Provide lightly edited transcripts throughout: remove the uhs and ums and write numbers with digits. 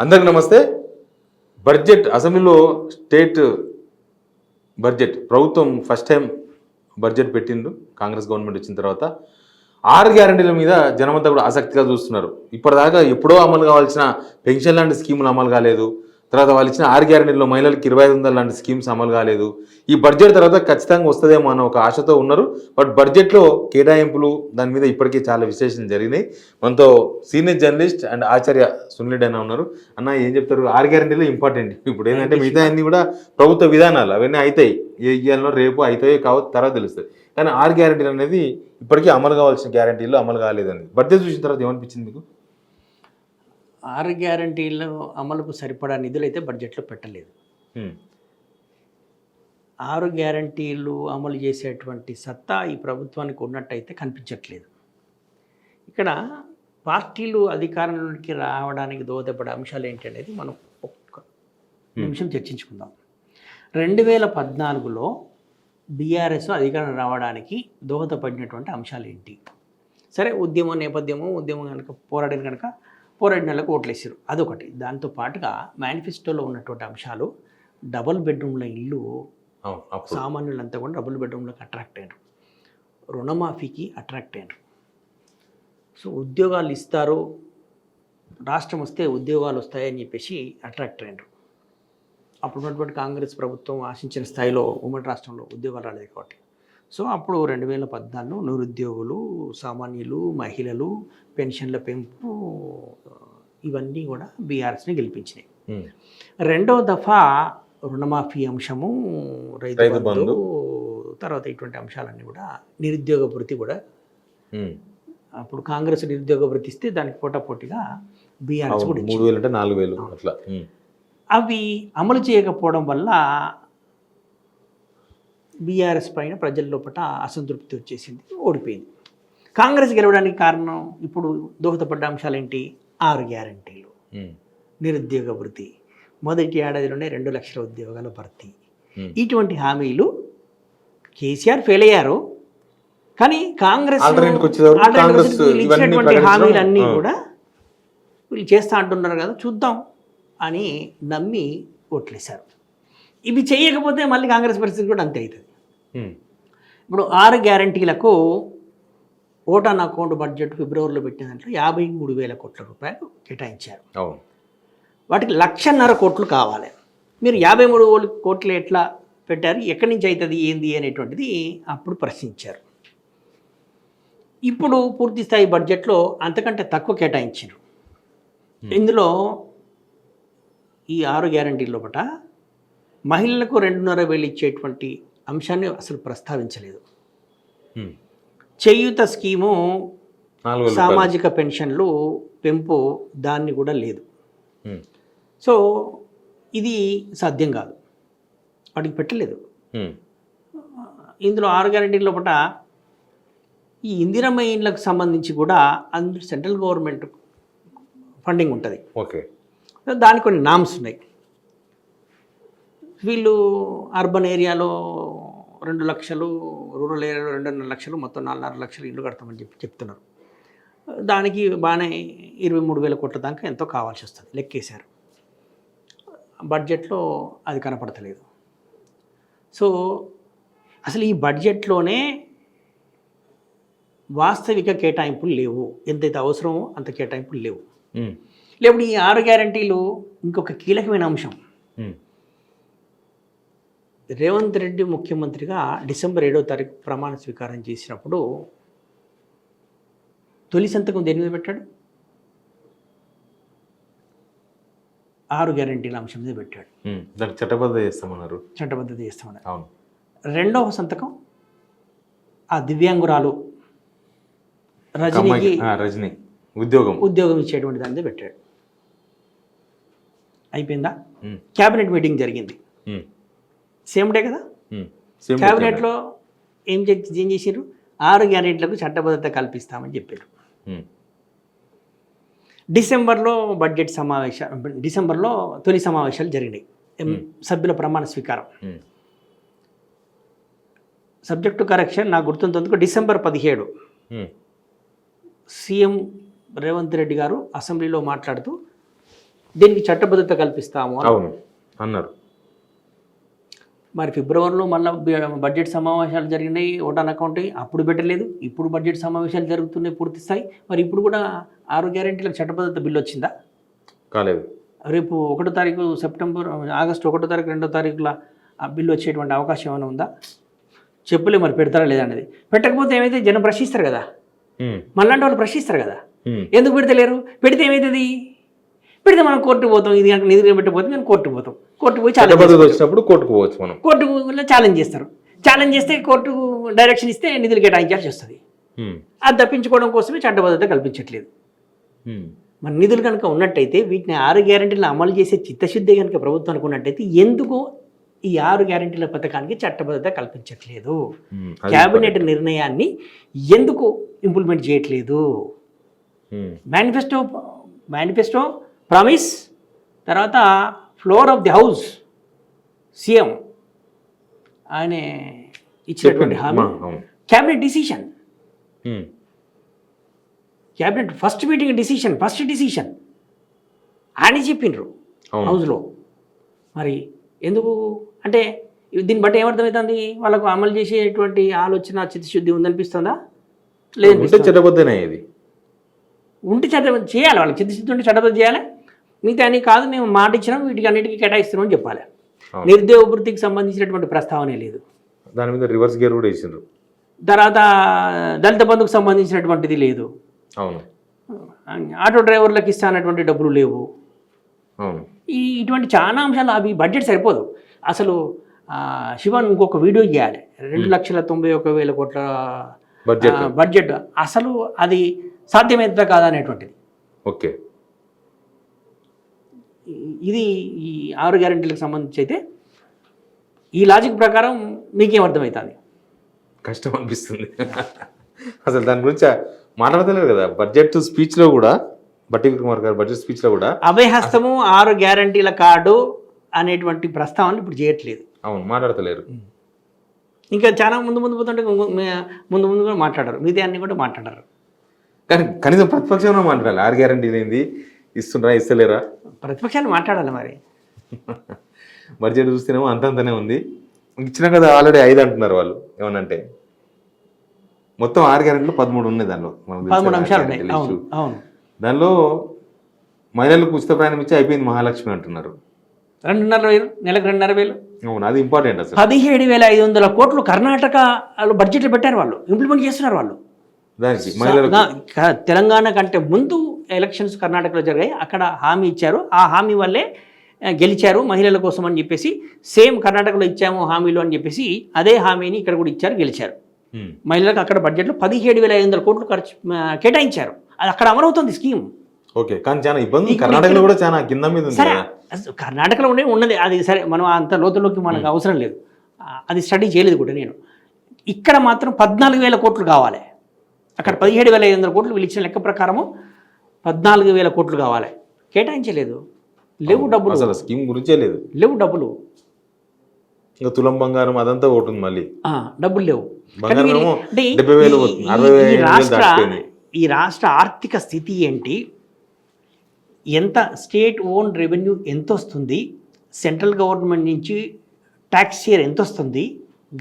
అందరికి నమస్తే. బడ్జెట్ అసెంబ్లీలో స్టేట్ బడ్జెట్ ప్రభుత్వం ఫస్ట్ టైం బడ్జెట్ పెట్టిండు. కాంగ్రెస్ గవర్నమెంట్ వచ్చిన తర్వాత 6 గ్యారెంటీల మీద జనమంతా కూడా ఆసక్తిగా చూస్తున్నారు. ఇప్పటిదాకా ఎప్పుడో అమలు కావాల్సిన పెన్షన్ లాంటి స్కీములు అమలు కాలేదు. తర్వాత వాళ్ళు ఇచ్చిన 6 గ్యారెంటీల్లో మహిళలకు 25,000 లాంటి స్కీమ్స్ అమలు కాలేదు. ఈ బడ్జెట్ తర్వాత ఖచ్చితంగా వస్తుందేమో అన్న ఒక ఆశతో ఉన్నారు. బట్ బడ్జెట్లో కేటాయింపులు దాని మీద ఇప్పటికే చాలా విశ్లేషణ జరిగినాయి. మనతో సీనియర్ జర్నలిస్ట్ అండ్ ఆచార్య సునీల్ రెడ్డి అన్న ఉన్నారు. అన్న ఏం చెప్తారు? 6 గ్యారెంటీలు ఇంపార్టెంట్. ఇప్పుడు ఏంటంటే మిగతా అన్ని కూడా ప్రభుత్వ విధానాలు, అవన్నీ అవుతాయి. ఏ ఇయ్యాలనో రేపు అవుతాయో కావచ్చు, తర్వాత తెలుస్తుంది. కానీ 6 గ్యారెంటీలు అనేది ఇప్పటికీ అమలు కావాల్సిన గ్యారెంటీలు అమలు కాలేదని బడ్జెట్ చూసిన తర్వాత ఏమనిపించింది మీకు? 6 గ్యారెంటీలు అమలుకు సరిపడా నిధులు అయితే బడ్జెట్లో పెట్టలేదు. 6 గ్యారెంటీలు అమలు చేసేటువంటి సత్తా ఈ ప్రభుత్వానికి ఉన్నట్టయితే కనిపించట్లేదు. ఇక్కడ పార్టీలు అధికారంలోకి రావడానికి దోహదపడే అంశాలు ఏంటి అనేది మనం ఒక్క నిమిషం చర్చించుకుందాం. 2014లో బీఆర్ఎస్ అధికారం రావడానికి దోహదపడినటువంటి అంశాలు ఏంటి? సరే, ఉద్యమం నేపథ్యము, ఉద్యమం కనుక పోరాడిన వాళ్ళకు ఓట్లేసారు, అదొకటి. దాంతో పాటుగా మేనిఫెస్టోలో ఉన్నటువంటి అంశాలు డబుల్ బెడ్రూమ్ల ఇల్లు, సామాన్యులంతా కూడా డబుల్ బెడ్రూమ్లకు అట్రాక్ట్ అయ్యారు, రుణమాఫీకి అట్రాక్ట్ అయ్యారు. సో ఉద్యోగాలు ఇస్తారు, రాష్ట్రం వస్తే ఉద్యోగాలు వస్తాయని చెప్పేసి అట్రాక్ట్ అయ్యారు. అప్పుడు ఉన్నటువంటి కాంగ్రెస్ ప్రభుత్వం ఆశించిన స్థాయిలో ఉమ్మడి రాష్ట్రంలో ఉద్యోగాలు రాలేదు కాబట్టి. సో అప్పుడు 2014 నిరుద్యోగులు, సామాన్యులు, మహిళలు, పెన్షన్ల పెంపు, ఇవన్నీ కూడా బీఆర్ఎస్ని గెలిపించినాయి. రెండవ దఫా రుణమాఫీ అంశము, రైతు బంధు, తర్వాత ఇటువంటి అంశాలన్నీ కూడా, నిరుద్యోగ భృతి కూడా. అప్పుడు కాంగ్రెస్ నిరుద్యోగ భృతి ఇస్తే దానికి పోటాపోటీగా బీఆర్ఎస్ కూడా 3,000 అంటే 4,000 అట్లా. అవి అమలు చేయకపోవడం వల్ల బీఆర్ఎస్ పైన ప్రజల లోపల అసంతృప్తి వచ్చేసింది, ఓడిపోయింది. కాంగ్రెస్ గెలవడానికి కారణం ఇప్పుడు దోహదపడ్డ అంశాలు ఏంటి? 6 గ్యారెంటీలు, నిరుద్యోగ భృతి, మొదటి ఏడాదిలోనే 2 లక్షల ఉద్యోగాల భర్తీ, ఇటువంటి హామీలు. కేసీఆర్ ఫెయిల్ అయ్యారు, కానీ కాంగ్రెస్ ఇచ్చినటువంటి హామీలన్నీ కూడా వీళ్ళు చేస్తా అంటున్నారు కదా, చూద్దాం అని నమ్మి ఓట్లేశారు. ఇవి చేయకపోతే మళ్ళీ కాంగ్రెస్ పరిస్థితి కూడా అంతే అవుతుంది. ఇప్పుడు 6 గ్యారెంటీలకు ఓట్ ఆన్ అకౌంట్ బడ్జెట్ ఫిబ్రవరిలో పెట్టిన దాంట్లో 53,000 కోట్ల రూపాయలు కేటాయించారు. వాటికి 1,50,000 కోట్లు కావాలి. మీరు 53 కోట్లు ఎట్లా పెట్టారు, ఎక్కడి నుంచి అవుతుంది, ఏంది అనేటువంటిది అప్పుడు ప్రశ్నించారు. ఇప్పుడు పూర్తి స్థాయి బడ్జెట్లో అంతకంటే తక్కువ కేటాయించారు. ఇందులో ఈ 6 గ్యారెంటీల లోపల మహిళలకు 2,500 ఇచ్చేటువంటి అంశాన్ని అసలు ప్రస్తావించలేదు. చేయూత స్కీము, సామాజిక పెన్షన్లు పెంపు, దాన్ని కూడా లేదు. సో ఇది సాధ్యం కాదు, వాటికి పెట్టలేదు. ఇందులో 6 గ్యారెంటీల లోపల ఈ ఇందిరమ్మ ఇండ్లకు సంబంధించి కూడా అందరూ సెంట్రల్ గవర్నమెంట్ ఫండింగ్ ఉంటుంది. ఓకే, దానికి కొన్ని నామ్స్ ఉన్నాయి. వీళ్ళు అర్బన్ ఏరియాలో 2 లక్షలు, రూరల్ ఏరియాలో 2.5 లక్షలు, మొత్తం 4.5 లక్షలు ఇల్లు కడతామని చెప్తున్నారు. దానికి బాగానే 23,000 కోట్ల దాకా ఎంతో కావాల్సి వస్తుంది, లెక్కేశారు. బడ్జెట్లో అది కనపడతలేదు. సో అసలు ఈ బడ్జెట్లోనే వాస్తవిక కేటాయింపులు లేవు. ఎంతైతే అవసరమో అంత కేటాయింపులు లేవు. లేకపోతే ఈ 6 గ్యారెంటీలు ఇంకొక కీలకమైన అంశం. రేవంత్ రెడ్డి ముఖ్యమంత్రిగా డిసెంబర్ 7వ తారీఖు ప్రమాణ స్వీకారం చేసినప్పుడు తొలి సంతకం దేని మీద పెట్టాడు? 6 గ్యారెంటీల అంశం మీద పెట్టాడు. చట్టబద్ధత చేస్తామన్నారు. అవును. రెండవ సంతకం ఆ దివ్యాంగురాలు రజనీ ఉద్యోగం ఇచ్చేటువంటి దాని మీద పెట్టాడు. అయిపోయిందా? క్యాబినెట్ మీటింగ్ జరిగింది, సేమ్ డే కదా. క్యాబినెట్లో ఏం చేసారు? 6 గ్యారెంటీలకు చట్టబద్ధత కల్పిస్తామని చెప్పారు. డిసెంబర్లో తొలి సమావేశాలు జరిగినాయి, సభ్యుల ప్రమాణ స్వీకారం. సబ్జెక్టు కరెక్షన్ నాకు గుర్తుంతందుకు డిసెంబర్ 17 సీఎం రేవంత్ రెడ్డి గారు అసెంబ్లీలో మాట్లాడుతూ దీనికి చట్టబద్ధత కల్పిస్తాము అని. అవును అన్నారు. మరి ఫిబ్రవరిలో మళ్ళీ బడ్జెట్ సమావేశాలు జరిగినాయి, ఓటాన్ అకౌంట్ అప్పుడు పెట్టలేదు, ఇప్పుడు బడ్జెట్ సమావేశాలు జరుగుతున్నాయి పూర్తి స్థాయి. మరి ఇప్పుడు కూడా 6 గ్యారెంటీలకు చట్టబద్ధత బిల్లు వచ్చిందా? కాలేదు. రేపు 1వ తారీఖు సెప్టెంబర్, ఆగస్టు 1వ తారీఖు 2వ తారీఖుల ఆ బిల్లు వచ్చేటువంటి అవకాశం ఏమైనా ఉందా? చెప్పలే, మరి పెడతారా లేదా అనేది. పెట్టకపోతే ఏమైతే జనం ప్రశ్నిస్తారు కదా, మళ్ళాంటి వాళ్ళు ప్రశ్నిస్తారు కదా, ఎందుకు పెడతలేరు? పెడితే ఏమవుతుంది? పెడితే మనం కోర్టుకు పోతాం, ఇది కనుక నిధులు పెట్టకపోతే మేము కోర్టుకు పోతాం, కోర్టుకు పోయి వచ్చినప్పుడు కోర్టుకు పోవచ్చు, మనం కోర్టుకు ఛాలెంజ్ చేస్తారు. ఛాలెంజ్ చేస్తే కోర్టు డైరెక్షన్ ఇస్తే నిధులు కేటాయించాల్సి వస్తుంది. అది తప్పించుకోవడం కోసమే చట్టబద్ధత కల్పించట్లేదు. మన నిధులు కనుక ఉన్నట్టయితే వీటిని 6 గ్యారెంటీలను అమలు చేసే చిత్తశుద్ధి కనుక ప్రభుత్వం అనుకున్నట్టయితే ఎందుకు ఈ 6 గ్యారెంటీల పథకానికి చట్టబద్ధత కల్పించట్లేదు? క్యాబినెట్ నిర్ణయాన్ని ఎందుకు ఇంప్లిమెంట్ చేయట్లేదు? మేనిఫెస్టో ప్రామిస్, తర్వాత floor of the house CM ఆయన ఇచ్చినటువంటి హామీ, cabinet decision, cabinet first meeting decision, first decision అని చెప్పిండ్రు హౌస్లో. మరి ఎందుకు అంటే దీన్ని బట్టి ఏమర్థమవుతుంది? వాళ్ళకు అమలు చేసేటువంటి ఆలోచన చిత్తశుద్ధి ఉందనిపిస్తుందా? లేదు, చట్టబద్ధనే ఇది ఉంటే చట్టబద్ధ చేయాలి. వాళ్ళకి చిత్తశుద్ధి ఉంటే చట్టబద్ధ చేయాలి. మిగతా అని కాదు, మేము మాట ఇచ్చినాం, వీటికి అన్నిటికీ కేటాయిస్తున్నాం అని చెప్పాలి. నిరుద్యోగ వృత్తికి సంబంధించినటువంటి ప్రస్తావనే లేదు. దాని మీద రివర్స్ గేర్ కూడా వేసిండ్రు. తర్వాత దళిత బంధుకు సంబంధించినటువంటిది లేదు. అవును. ఆటో డ్రైవర్లకు ఇస్తానటువంటి డబ్బులు లేవు. అవును. ఇటువంటి చాలా అంశాలు అవి బడ్జెట్ సరిపోదు. అసలు శివన్ ఇంకొక వీడియో చేయాలి. 2,91,000 కోట్ల బడ్జెట్ అసలు అది సాధ్యమవుతుందా కాదా అనేటువంటిది. ఓకే, ఇది ఈ 6 గ్యారెంటీలకు సంబంధించి అయితే ఈ లాజిక్ ప్రకారం మీకేం అర్థమవుతుంది? కష్టం అనిపిస్తుంది. అసలు దాని గురించి మాట్లాడతలేదు కదా బడ్జెట్ స్పీచ్లో కూడా. బట్టి విక్రమార్క గారు బడ్జెట్ స్పీచ్లో కూడా అభయహస్తము 6 గ్యారెంటీల కార్డు అనేటువంటి ప్రస్తావనలు ఇప్పుడు చేయట్లేదు. అవును, మాట్లాడతలేరు. ఇంకా చాలా ముందు పోతుంటే ముందు కూడా మాట్లాడారు, మిగతా అన్ని కూడా మాట్లాడారు. కానీ కనీసం ప్రతిపక్షంలో మాట్లాడాలి. 6 గ్యారెంటీలు ఏంది, ఇస్తుండ్రా ఇస్తలేరా? ప్రతిపక్షాలు మాట్లాడాలి. మరి బడ్జెట్ చూస్తేనేమో అంతంతనే ఉంది. ఇచ్చినా కదా ఆల్రెడీ 5 అంటున్నారు వాళ్ళు. ఏమనంటే మొత్తం 6 గ్యారెంటీలు 13 ఉన్నాయి. దానిలో 13 అంశాలు ఉన్నాయి. అవును. దానిలో మహిళలకు ఉచిత ప్రయాణం ఇచ్చి అయిపోయింది మహాలక్ష్మి అంటున్నారు. 2,500 నెలకు 2,500. అవును, అది ఇంపార్టెంట్. అసలు 17,500 కోట్లు కర్ణాటక బడ్జెట్లో పెట్టారు, వాళ్ళు ఇంప్లిమెంట్ చేస్తున్నారు. వాళ్ళు దానికి మహిళలకు తెలంగాణ కంటే ముందు ఎలక్షన్స్ కర్ణాటకలో జరిగాయి, అక్కడ హామీ ఇచ్చారు. ఆ హామీ వల్లే గెలిచారు మహిళల కోసం అని చెప్పేసి. సేమ్ కర్ణాటకలో ఇచ్చాము హామీలు అని చెప్పేసి అదే హామీని ఇక్కడ కూడా ఇచ్చారు, గెలిచారు. మహిళలకు అక్కడ బడ్జెట్లో 17,500 కోట్లు ఖర్చు కేటాయించారు. అది అక్కడ అమలవుతుంది స్కీమ్. ఓకే, కానీ చాలా ఇబ్బంది. కర్ణాటకలో కూడా చాలా కింద మీద ఉంది. సరే, కర్ణాటకలో ఉన్నది అది సరే, మనం అంత లోతులోకి మనకు అవసరం లేదు, అది స్టడీ చేయలేదు కూడా నేను. ఇక్కడ మాత్రం 14,000 కోట్లు కావాలి. అక్కడ 17,500 కోట్లు వీళ్ళు ఇచ్చిన లెక్క ప్రకారము 14,000 కోట్లు కావాలి, కేటాయించలేదు. లేవు డబ్బులు. అసలు స్కీమ్ గురించే లేదు, లేవు డబ్బులు. ఇంకా తులం బంగారం అదంతా ఒకటి, మళ్ళీ డబ్బులు లేవు. ఈ రాష్ట్ర ఆర్థిక స్థితి ఏంటి, ఎంత స్టేట్ ఓన్ రెవెన్యూ ఎంత వస్తుంది, సెంట్రల్ గవర్నమెంట్ నుంచి ట్యాక్స్ షేర్ ఎంత వస్తుంది,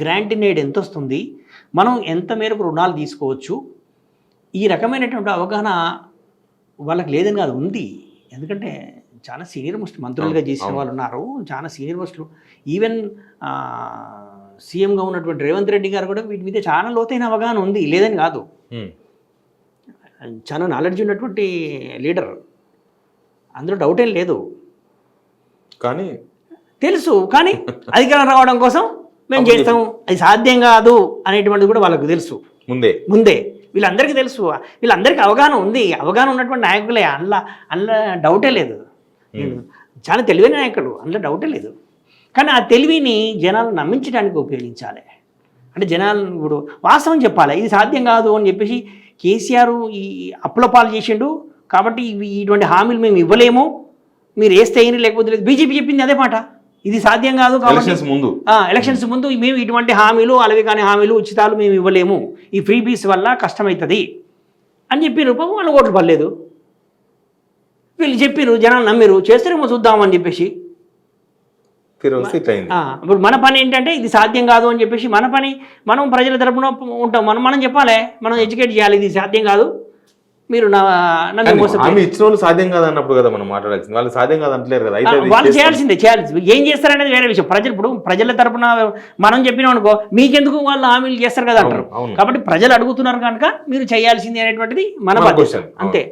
గ్రాంట్ ఇన్ ఎయిడ్ ఎంత వస్తుంది, మనం ఎంత మేరకు రుణాలు తీసుకోవచ్చు, ఈ రకమైనటువంటి అవగాహన వాళ్ళకి లేదని కాదు, ఉంది. ఎందుకంటే చాలా సీనియర్ మోస్ట్ మంత్రులుగా చేసిన వాళ్ళు ఉన్నారు, చాలా సీనియర్ మోస్ట్లు. ఈవెన్ సీఎంగా ఉన్నటువంటి రేవంత్ రెడ్డి గారు కూడా వీటి మీద చాలా లోతైన అవగాహన ఉంది, లేదని కాదు. చాలా నాలెడ్జ్ ఉన్నటువంటి లీడర్, అందులో డౌట్ ఏం లేదు. కానీ తెలుసు, కానీ అధికారం రావడం కోసం మేము చేస్తాము, అది సాధ్యం కాదు అనేటువంటిది కూడా వాళ్ళకు తెలుసు ముందే. వీళ్ళందరికీ తెలుసు, వీళ్ళందరికీ అవగాహన ఉంది. అవగాహన ఉన్నటువంటి నాయకులే, అందులో డౌటే లేదు. చాలా తెలివైన నాయకుడు, అందులో డౌటే లేదు. కానీ ఆ తెలివిని జనాలు నమ్మించడానికి ఉపయోగించాలి. అంటే జనాలు ఇప్పుడు వాస్తవం చెప్పాలి, ఇది సాధ్యం కాదు అని చెప్పేసి. కేసీఆర్ ఈ అప్పుల పాలు చేసిండు కాబట్టి ఇటువంటి హామీలు మేము ఇవ్వలేము, మీరు వేస్తే అయిన లేకపోతే లేదు. బీజేపీ చెప్పింది అదే మాట, ఇది సాధ్యం కాదు కాబట్టి ఎలక్షన్స్ ముందు మేము ఇటువంటి హామీలు, అలవి కాని హామీలు, ఉచితాలు మేము ఇవ్వలేము, ఈ ఫ్రీ బీస్ వల్ల కష్టమవుతుంది అని చెప్పి రూపం వాళ్ళు ఓట్లు పడలేదు. వీళ్ళు చెప్పిర్రు, జనాలు నమ్మిరు, చేస్తారేమో చూద్దామని చెప్పేసి. తిరగొస్తే ఇట్లా అయింది. ఇప్పుడు మన పని ఏంటంటే ఇది సాధ్యం కాదు అని చెప్పేసి మన పని మనం ప్రజల తరపున ఉంటాం, మనం చెప్పాలి, మనం ఎడ్యుకేట్ చేయాలి, ఇది సాధ్యం కాదు, మీరు నన్ను మోసం హామీ ఇచ్చిన వాళ్ళు సాధ్యం కాదు అన్నప్పుడు కదా మనం మాట్లాడాల్సింది. వాళ్ళు సాధ్యం కాదు అంటలేరు కదా, అయితే వాళ్ళు చేయాల్సిందే. ఏం చేస్తారనేది వేరే విషయం. ఇప్పుడు ప్రజల తరపున మనం చెప్పినాం అనుకో, మీకెందుకు వాళ్ళు హామీలు చేస్తారు కదా అంటారు. కాబట్టి ప్రజలు అడుగుతున్నారు కనుక మీరు చేయాల్సింది అనేటువంటిది మన బాధ్యత అంతే.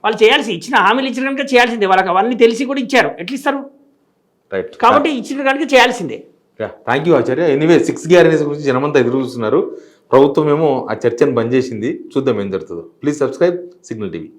వాళ్ళు చేయాల్సి ఇచ్చిన హామీలు ఇచ్చిన కనుక చేయాల్సిందే. వాళ్ళకి అవన్నీ తెలిసి కూడా ఇచ్చారు, ఎట్లా ఇస్తారు? రైట్. కాబట్టి ఇచ్చిన కనుక చేయాల్సిందే. Thank you Acharya. Anyway 6 guarantees గురించి జనమంతా ఎదురు చూస్తున్నారు. ప్రభుత్వం ఏమో ఆ చర్చను బంద్ చేసింది. చూద్దాం ఏం జరుగుతుందో. Please subscribe signal TV.